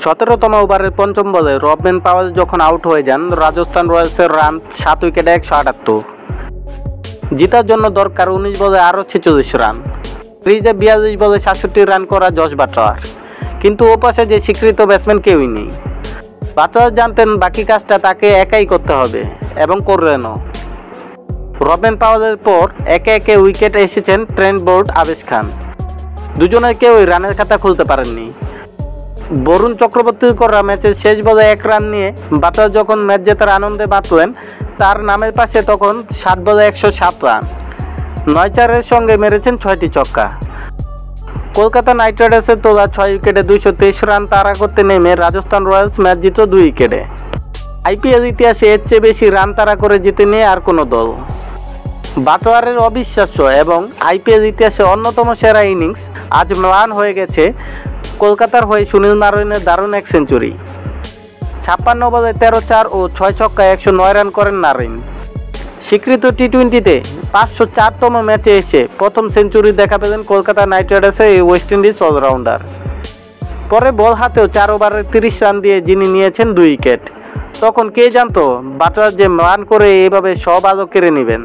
17তম ওভারের পঞ্চম বলে রবম্যান পাওয়েল যখন আউট হয়ে যান, রাজস্থান রয়্যালসের রান 7 উইকেটে 178। জিতার জন্য দরকার 19 বলে আরও 46 রান। ক্রিজে 42 বলে 67 রান করা জস বাটলার, কিন্তু ওপাশে যে স্বীকৃত ব্যাটসম্যান কেউই নেই। বাটলার জানতেন বাকি কাজটা তাকে একাই করতে হবে, এবং করলেনও। রবম্যান পাওয়েলের পর একে একে উইকেটে এসেছেন ট্রেন্ট বোল্ট, আবেশ খান। দুজনের কেউই রানের খাতা খুলতে পারেননি। বরুণ চক্রবর্তীর করা ম্যাচের শেষ বলে 1 রান নিয়ে বাটলার যখন ম্যাচ জেতার আনন্দে বাঁচলেন, তার নামের পাশে তখন 7 বলে 107 রান। 9-4-এর সঙ্গে মেরেছেন 6টি ছক্কা। কলকাতা নাইট রাইডার্সের তোলা 6 উইকেটে 223 রান তাড়া করতে নেমে রাজস্থান রয়্যালস ম্যাচ জিতল 2 উইকেটে। আইপিএল ইতিহাসে এর চেয়ে বেশি রান তাড়া করে জিতেনি আর কোনো দল। বাটলারের অবিশ্বাস্য এবং আইপিএল ইতিহাসে অন্যতম সেরা ইনিংস আজ ম্লান হয়ে গেছে কলকাতার হয়ে সুনীল নারায়ণের দারুণ এক সেঞ্চুরি। 56 বলে 13-4 ও 6 ছক্কায় 109 রান করেন নারায়ণ। স্বীকৃত টি-20তে 504তম ম্যাচে এসে প্রথম সেঞ্চুরি দেখা পেলেন কলকাতা নাইট রাইডার্সের এই ওয়েস্ট ইন্ডিজ অলরাউন্ডার। পরে বল হাতেও 4 ওভারে 30 রান দিয়ে যিনি নিয়েছেন 2 উইকেট। তখন কে জানতো বাটলার যে ম্লান করে এভাবে সব আলো কেড়ে নেবেন।